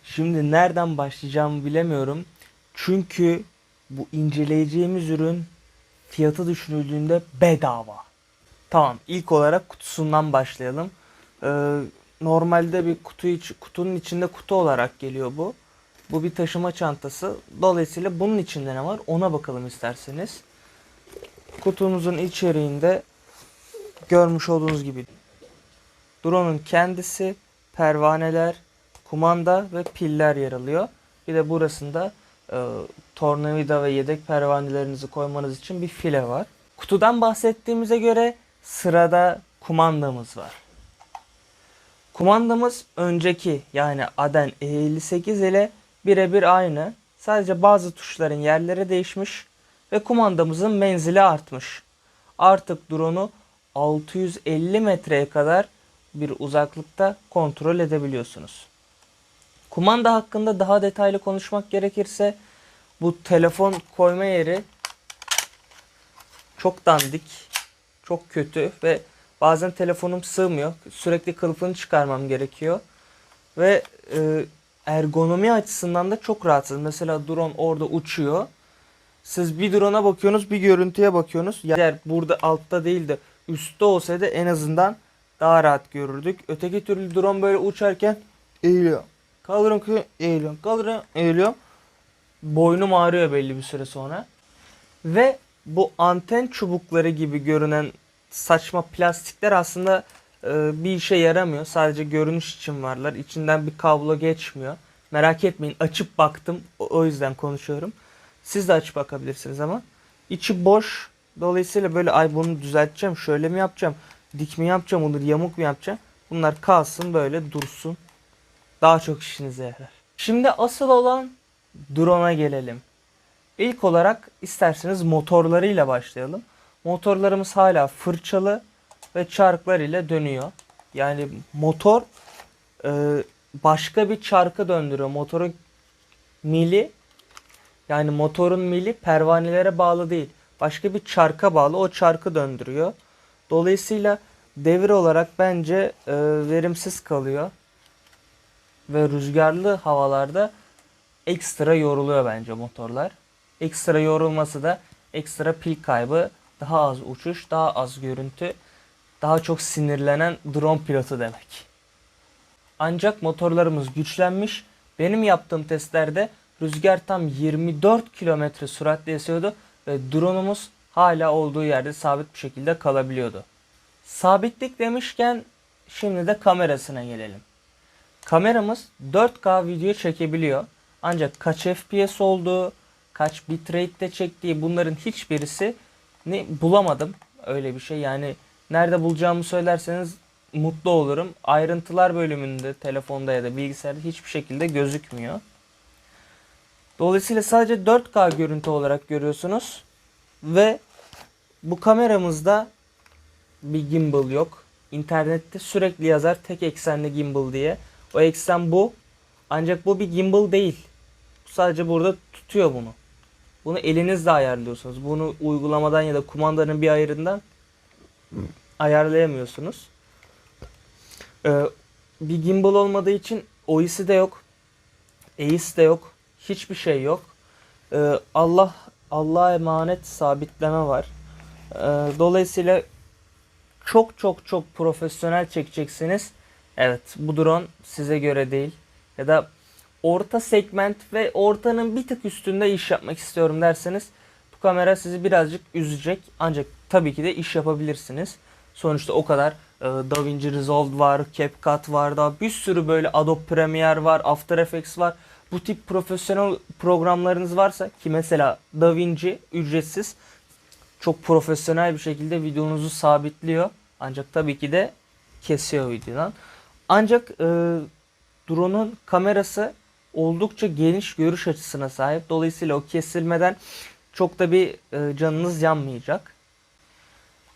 Şimdi nereden başlayacağımı bilemiyorum. Çünkü bu inceleyeceğimiz ürün fiyatı düşünüldüğünde bedava. Tamam, ilk olarak kutusundan başlayalım. Ee, Normalde bir kutunun içinde kutu olarak geliyor bu. Bu bir taşıma çantası. Dolayısıyla bunun içinde ne var ona bakalım isterseniz. Kutumuzun içeriğinde görmüş olduğunuz gibi drone'un kendisi, pervaneler, kumanda ve piller yer alıyor. Bir de burasında tornavida ve yedek pervanelerinizi koymanız için bir file var. Kutudan bahsettiğimize göre sırada kumandamız var. Kumandamız önceki yani Aden E58 ile birebir aynı. Sadece bazı tuşların yerleri değişmiş ve kumandamızın menzili artmış. Artık drone'u 650 metreye kadar bir uzaklıkta kontrol edebiliyorsunuz. Kumanda hakkında daha detaylı konuşmak gerekirse bu telefon koyma yeri çok dandik, çok kötü ve bazen telefonum sığmıyor. Sürekli kılıfını çıkarmam gerekiyor. Ve ergonomi açısından da çok rahatsız. Mesela drone orada uçuyor. Siz bir drone'a bakıyorsunuz, bir görüntüye bakıyorsunuz. Eğer burada altta değil de üstte olsaydı en azından daha rahat görürdük. Öteki türlü drone böyle uçarken eğiliyor. Kaldırın, eğiliyor. Kaldırın, eğiliyor. Boynum ağrıyor belli bir süre sonra. Ve bu anten çubukları gibi görünen saçma plastikler aslında bir işe yaramıyor. Sadece görünüş için varlar. İçinden bir kablo geçmiyor. Merak etmeyin, açıp baktım. O yüzden konuşuyorum. Siz de açıp bakabilirsiniz ama. İçi boş. Dolayısıyla böyle ay bunu düzelteceğim. Şöyle mi yapacağım? Dik mi yapacağım? Olur yamuk mu yapacağım? Bunlar kalsın böyle dursun. Daha çok işinize yarar. Şimdi asıl olan drone'a gelelim. İlk olarak isterseniz motorlarıyla başlayalım. Motorlarımız hala fırçalı ve çarklar ile dönüyor. Yani motor başka bir çarkı döndürüyor. Motorun mili pervanelere bağlı değil. Başka bir çarka bağlı. O çarkı döndürüyor. Dolayısıyla devir olarak bence verimsiz kalıyor. Ve rüzgarlı havalarda ekstra yoruluyor bence motorlar. Ekstra yorulması da ekstra pil kaybı, daha az uçuş, daha az görüntü, daha çok sinirlenen drone pilotu demek. Ancak motorlarımız güçlenmiş. Benim yaptığım testlerde rüzgar tam 24 kilometre süratle esiyordu ve drone'umuz hala olduğu yerde sabit bir şekilde kalabiliyordu. Sabitlik demişken şimdi de kamerasına gelelim. Kameramız 4K video çekebiliyor. Ancak kaç FPS olduğu, kaç bitrate'de çektiği bunların hiçbirisi bulamadım. Öyle bir şey yani nerede bulacağımı söylerseniz mutlu olurum. Ayrıntılar bölümünde telefonda ya da bilgisayarda hiçbir şekilde gözükmüyor. Dolayısıyla sadece 4K görüntü olarak görüyorsunuz. Ve bu kameramızda bir gimbal yok. İnternette sürekli yazar tek eksenli gimbal diye. O eksen bu. Ancak bu bir gimbal değil. Sadece burada tutuyor bunu. Bunu elinizle ayarlıyorsunuz. Bunu uygulamadan ya da kumandanın bir ayarından ayarlayamıyorsunuz. Ee, Bir gimbal olmadığı için OIS'i de yok. EIS de yok. Hiçbir şey yok. Allah'a emanet sabitleme var. Dolayısıyla çok çok çok profesyonel çekeceksiniz. Evet, bu drone size göre değil. Ya da orta segment ve ortanın bir tık üstünde iş yapmak istiyorum derseniz bu kamera sizi birazcık üzecek. Ancak tabii ki de iş yapabilirsiniz. Sonuçta o kadar DaVinci Resolve var, CapCut var, daha bir sürü böyle Adobe Premiere var, After Effects var. Bu tip profesyonel programlarınız varsa ki mesela DaVinci ücretsiz çok profesyonel bir şekilde videonuzu sabitliyor. Ancak tabii ki de kesiyor videodan. Ancak drone'un kamerası oldukça geniş görüş açısına sahip. Dolayısıyla o kesilmeden çok da bir canınız yanmayacak.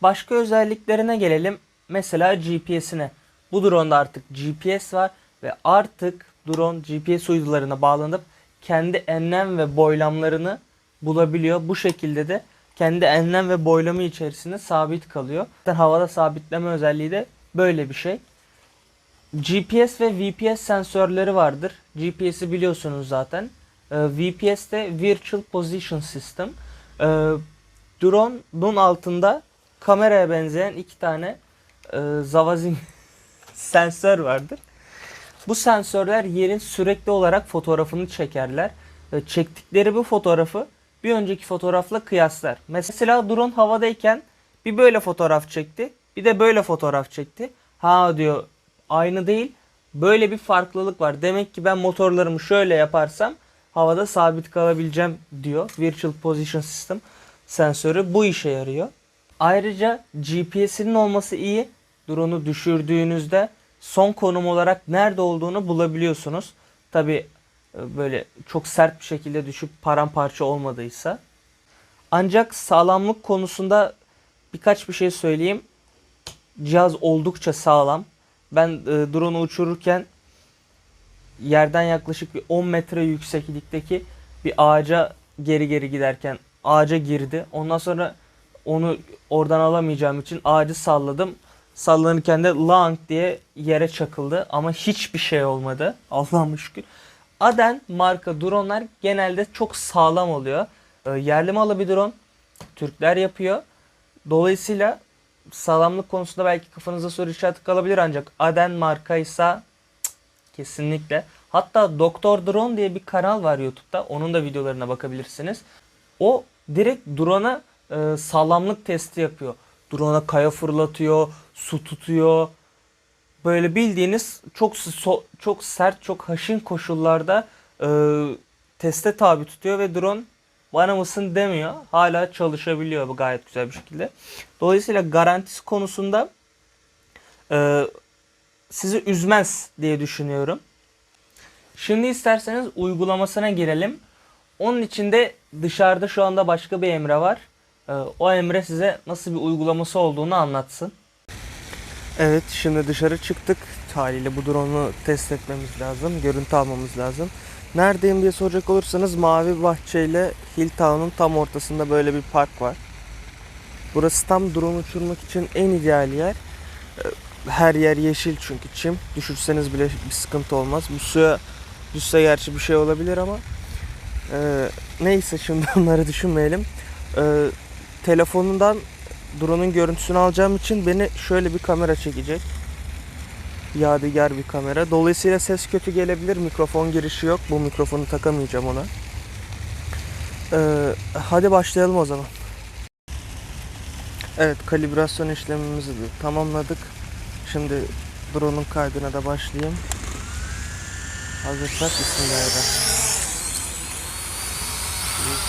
Başka özelliklerine gelelim. Mesela GPS'ine. Bu drone'da artık GPS var ve artık drone GPS uydularına bağlanıp kendi enlem ve boylamlarını bulabiliyor. Bu şekilde de kendi enlem ve boylamı içerisinde sabit kalıyor. Havada sabitleme özelliği de böyle bir şey. GPS ve VPS sensörleri vardır. GPS'i biliyorsunuz zaten. VPS de Virtual Position System. Drone'un altında kameraya benzeyen iki tane zavazin sensör vardır. Bu sensörler yerin sürekli olarak fotoğrafını çekerler. Çektikleri bu fotoğrafı bir önceki fotoğrafla kıyaslar. Mesela drone havadayken bir böyle fotoğraf çekti, bir de böyle fotoğraf çekti. Ha diyor, aynı değil. Böyle bir farklılık var. Demek ki ben motorlarımı şöyle yaparsam havada sabit kalabileceğim diyor. Virtual Position System sensörü bu işe yarıyor. Ayrıca GPS'inin olması iyi. Drone'u düşürdüğünüzde son konum olarak nerede olduğunu bulabiliyorsunuz. Tabi böyle çok sert bir şekilde düşüp paramparça olmadıysa. Ancak sağlamlık konusunda birkaç bir şey söyleyeyim. Cihaz oldukça sağlam. Ben drone'u uçururken yerden yaklaşık bir 10 metre yükseklikteki bir ağaca geri giderken ağaca girdi. Ondan sonra onu oradan alamayacağım için ağacı salladım. Sallanırken de lang diye yere çakıldı ama hiçbir şey olmadı. Allah'ıma şükür. Aden marka dronlar genelde çok sağlam oluyor. Yerli malı bir drone. Türkler yapıyor. Dolayısıyla sağlamlık konusunda belki kafanıza soru işareti kalabilir ancak Aden markaysa kesinlikle. Hatta Doktor Drone diye bir kanal var YouTube'da. Onun da videolarına bakabilirsiniz. O direkt drone'a sağlamlık testi yapıyor. Drone'a kaya fırlatıyor, su tutuyor. Böyle bildiğiniz çok sert, çok haşin koşullarda teste tabi tutuyor ve drone bana mısın demiyor. Hala çalışabiliyor bu gayet güzel bir şekilde. Dolayısıyla garantisi konusunda sizi üzmez diye düşünüyorum. Şimdi isterseniz uygulamasına girelim. Onun için de dışarıda şu anda başka bir Emre var. O Emre size nasıl bir uygulaması olduğunu anlatsın. Evet, şimdi dışarı çıktık. Haliyle bu drone'u test etmemiz lazım. Görüntü almamız lazım. Neredeyim diye soracak olursanız Mavi Bahçe ile Hilltown'un tam ortasında böyle bir park var. Burası tam drone uçurmak için en ideal yer. Her yer yeşil çünkü çim. Düşürseniz bile bir sıkıntı olmaz. Bu suya düşse gerçi bir şey olabilir ama neyse şimdi onları düşünmeyelim. Telefonundan drone'un görüntüsünü alacağım için beni şöyle bir kamera çekecek. Yadigar bir kamera. Dolayısıyla ses kötü gelebilir. Mikrofon girişi yok. Bu mikrofonu takamayacağım ona. Hadi başlayalım o zaman. Evet, kalibrasyon işlemimizi de tamamladık. Şimdi drone'un kaydına da başlayayım. Hazırsak bismillahirrahmanirrahim.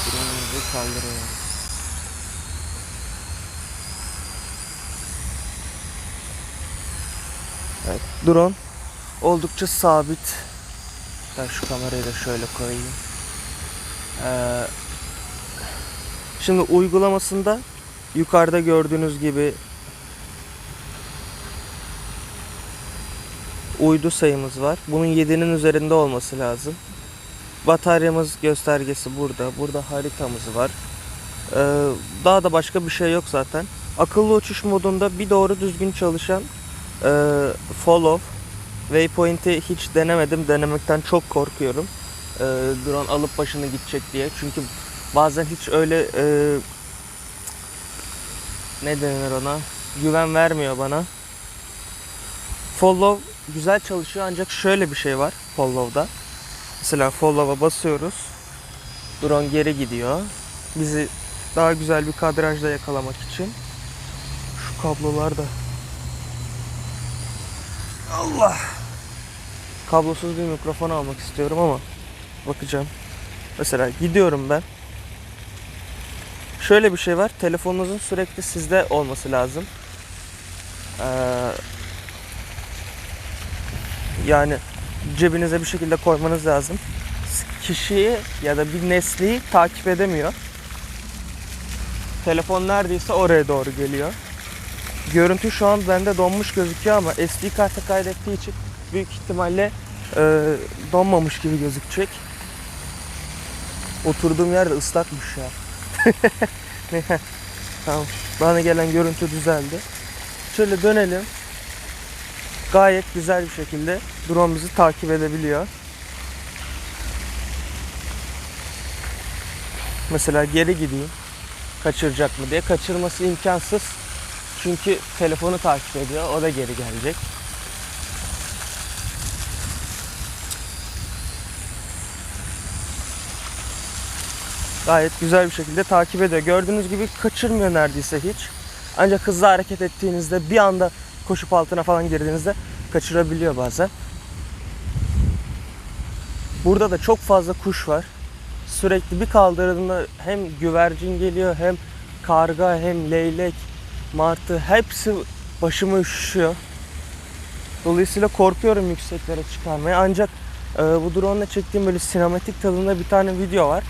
Drone'umuzu kaldırıyorum. Evet, drone oldukça sabit. Ben şu kamerayı da şöyle koyayım. Şimdi uygulamasında yukarıda gördüğünüz gibi uydu sayımız var. Bunun 7'nin üzerinde olması lazım. Bataryamız göstergesi burada. Burada haritamız var. Daha da başka bir şey yok zaten. Akıllı uçuş modunda bir doğru düzgün çalışan follow waypoint'i hiç denemedim. Denemekten çok korkuyorum. Drone alıp başını gidecek diye. Çünkü bazen hiç öyle ne denir ona? Güven vermiyor bana. Follow güzel çalışıyor ancak şöyle bir şey var follow'da. Mesela follow'a basıyoruz. Drone geri gidiyor. Bizi daha güzel bir kadrajda yakalamak için. Şu kablolar da. Allah. Kablosuz bir mikrofon almak istiyorum ama bakacağım. Mesela gidiyorum ben. Şöyle bir şey var. Telefonunuzun sürekli sizde olması lazım. Yani cebinize bir şekilde koymanız lazım. Kişiyi ya da bir nesneyi takip edemiyor. Telefon neredeyse oraya doğru geliyor. Görüntü şu an bende donmuş gözüküyor ama SD karta kaydettiği için büyük ihtimalle donmamış gibi gözükecek. Oturduğum yerde ıslakmış ya. Tamam. Bana gelen görüntü düzeldi. Şöyle dönelim. gayet güzel bir şekilde drone bizi takip edebiliyor. Mesela geri gideyim. Kaçıracak mı diye. Kaçırması imkansız. Çünkü telefonu takip ediyor. O da geri gelecek. Gayet güzel bir şekilde takip ediyor. Gördüğünüz gibi kaçırmıyor neredeyse hiç. Ancak hızlı hareket ettiğinizde, bir anda koşup altına falan girdiğinizde kaçırabiliyor bazen. Burada da çok fazla kuş var. Sürekli bir kaldırdığımda hem güvercin geliyor, hem karga, hem leylek, martı, hepsi başımı üşüşüyor. Dolayısıyla korkuyorum yükseklere çıkarmaya. Ancak bu drone ile çektiğim böyle sinematik tadında bir tane video var.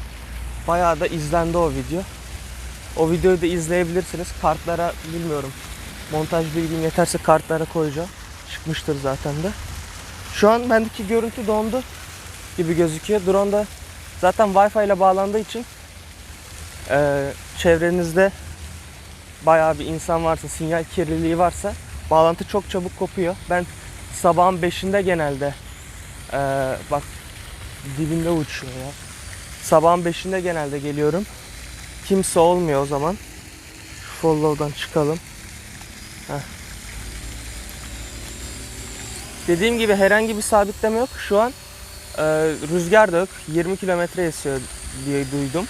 Bayağı da izlendi o video. O videoyu da izleyebilirsiniz. Kartlara bilmiyorum. Montaj bilgim yeterse kartlara koyacağım. Çıkmıştır zaten de. Şu an bendeki görüntü dondu gibi gözüküyor. Drone da zaten Wi-Fi ile bağlandığı için çevrenizde bayağı bir insan varsa, sinyal kirliliği varsa bağlantı çok çabuk kopuyor. Ben sabahın 5'inde genelde bak dibinde uçuyor ya. Sabahın 5'inde genelde geliyorum. Kimse olmuyor o zaman. Şu follow'dan çıkalım. Heh. Dediğim gibi herhangi bir sabitleme yok. Şu an rüzgar da yok. 20 kilometre esiyor diye duydum.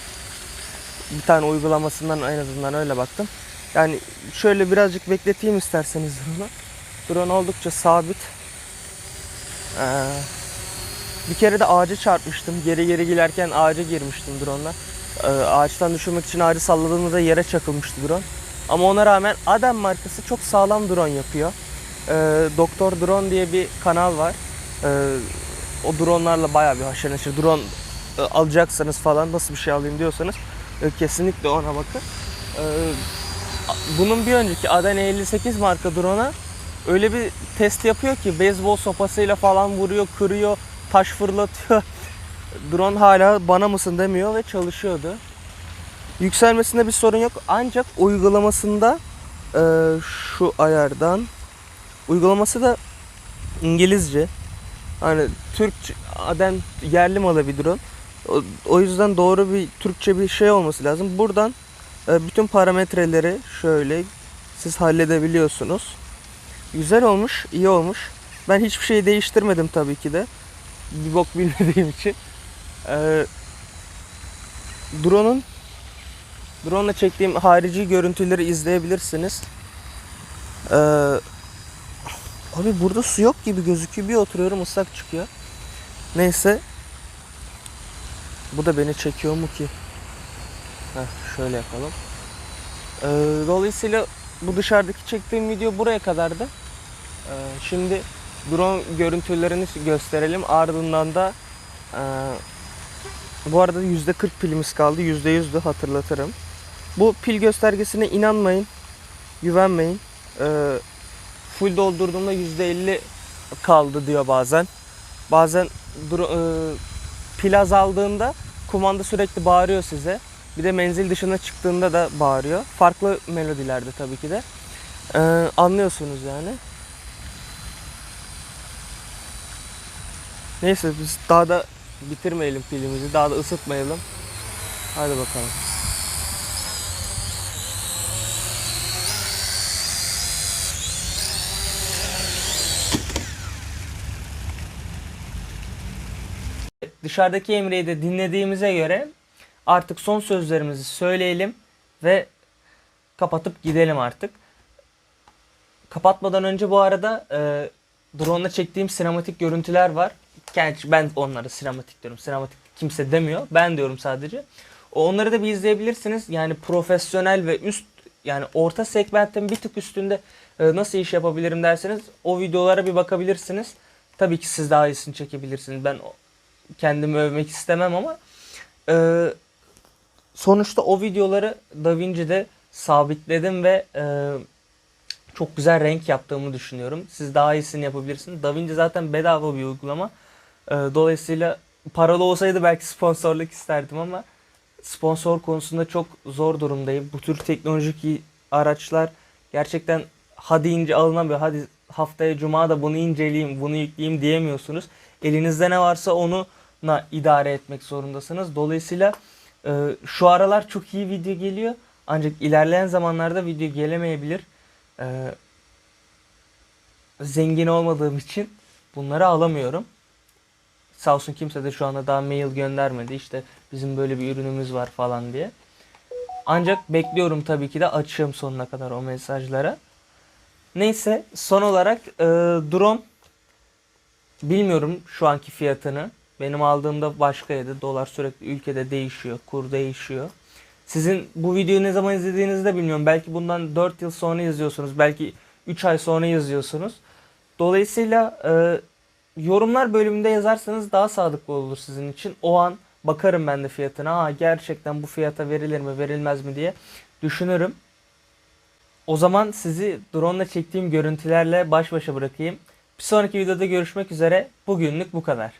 Bir tane uygulamasından en azından öyle baktım. Yani şöyle birazcık bekleteyim isterseniz bunu. Drone oldukça sabit. Bir kere de ağaca çarpmıştım. Geri giderken ağaca girmiştim drone'la. Ağaçtan düşürmek için ağacı salladığımda yere çakılmıştı drone. Ama ona rağmen Adem markası çok sağlam drone yapıyor. Doktor Drone diye bir kanal var. O drone'larla bayağı bir haşır neşir. Drone alacaksanız falan, nasıl bir şey alayım diyorsanız kesinlikle ona bakın. Bunun bir önceki Adana 58 marka drone'a öyle bir test yapıyor ki beyzbol sopasıyla falan vuruyor, kırıyor, taş fırlatıyor. Drone hala bana mısın demiyor ve çalışıyordu. Yükselmesinde bir sorun yok. Ancak uygulamasında şu ayardan, uygulaması da İngilizce. Hani Türkçe, Adem yerli malı bir drone. O yüzden doğru bir Türkçe bir şey olması lazım. Buradan bütün parametreleri şöyle siz halledebiliyorsunuz. Güzel olmuş, iyi olmuş. Ben hiçbir şey değiştirmedim tabii ki de. Bir bok bilmediğim için. Drone'la çektiğim harici görüntüleri izleyebilirsiniz. Abi burada su yok gibi gözüküyor. Bir oturuyorum ıslak çıkıyor. Neyse. Bu da beni çekiyor mu ki? Şöyle yapalım. Dolayısıyla bu dışarıdaki çektiğim video buraya kadardı. Şimdi drone görüntülerini gösterelim. Ardından da bu arada %40 pilimiz kaldı. %100'dü, hatırlatırım. Bu pil göstergesine inanmayın. Güvenmeyin. Full doldurduğumda %50 kaldı diyor bazen. Bazen pil azaldığında kumanda sürekli bağırıyor size. Bir de menzil dışına çıktığında da bağırıyor. Farklı melodilerde tabii ki de. Anlıyorsunuz yani. Neyse biz daha da bitirmeyelim pilimizi. Daha da ısıtmayalım. Hadi bakalım. Dışarıdaki Emre'yi de dinlediğimize göre artık son sözlerimizi söyleyelim ve kapatıp gidelim artık. Kapatmadan önce bu arada drone'la çektiğim sinematik görüntüler var. Gerçi ben onlara sinematik diyorum. Sinematik kimse demiyor. Ben diyorum sadece. Onları da bir izleyebilirsiniz. Yani profesyonel ve üst, yani orta segmentin bir tık üstünde nasıl iş yapabilirim derseniz o videolara bir bakabilirsiniz. Tabii ki siz daha iyisini çekebilirsiniz. Ben kendimi övmek istemem ama sonuçta o videoları DaVinci'de sabitledim ve çok güzel renk yaptığımı düşünüyorum. Siz daha iyisini yapabilirsiniz. DaVinci zaten bedava bir uygulama. Dolayısıyla paralı olsaydı belki sponsorluk isterdim ama sponsor konusunda çok zor durumdayım. Bu tür teknolojik araçlar gerçekten ha deyince alınamıyor, hadi haftaya cuma da bunu inceleyeyim, bunu yükleyeyim diyemiyorsunuz. Elinizde ne varsa onunla idare etmek zorundasınız. Dolayısıyla şu aralar çok iyi video geliyor. Ancak ilerleyen zamanlarda video gelemeyebilir. Zengin olmadığım için bunları alamıyorum. Sağ olsun kimse de şu anda daha mail göndermedi. İşte bizim böyle bir ürünümüz var falan diye. Ancak bekliyorum, tabii ki de açığım sonuna kadar o mesajlara. Neyse, son olarak drone, bilmiyorum şu anki fiyatını. Benim aldığımda başkaydı. Dolar sürekli ülkede değişiyor. Kur değişiyor. Sizin bu videoyu ne zaman izlediğinizi de bilmiyorum. Belki bundan 4 yıl sonra izliyorsunuz. Belki 3 ay sonra izliyorsunuz. Dolayısıyla yorumlar bölümünde yazarsanız daha sadıklı olur sizin için. O an bakarım ben de fiyatına. Gerçekten bu fiyata verilir mi verilmez mi diye düşünürüm. O zaman sizi drone ile çektiğim görüntülerle baş başa bırakayım. Bir sonraki videoda görüşmek üzere. Bugünlük bu kadar.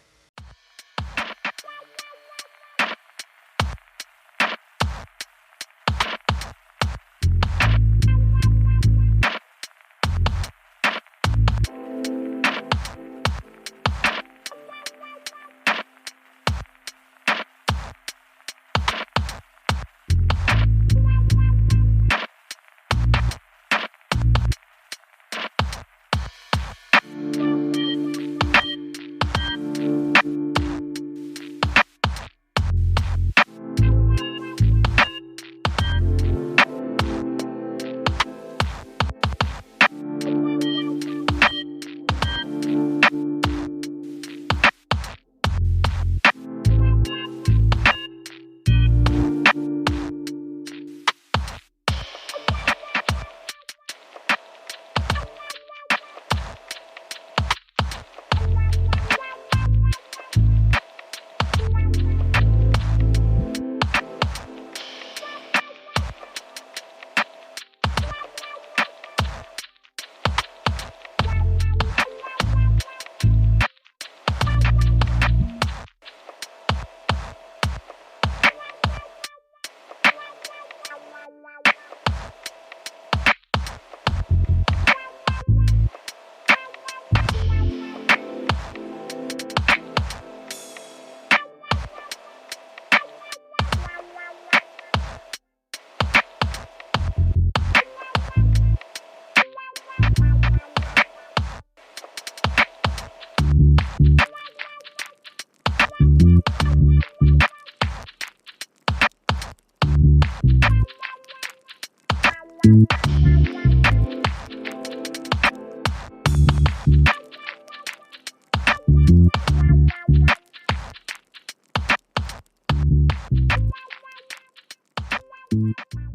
Thank you.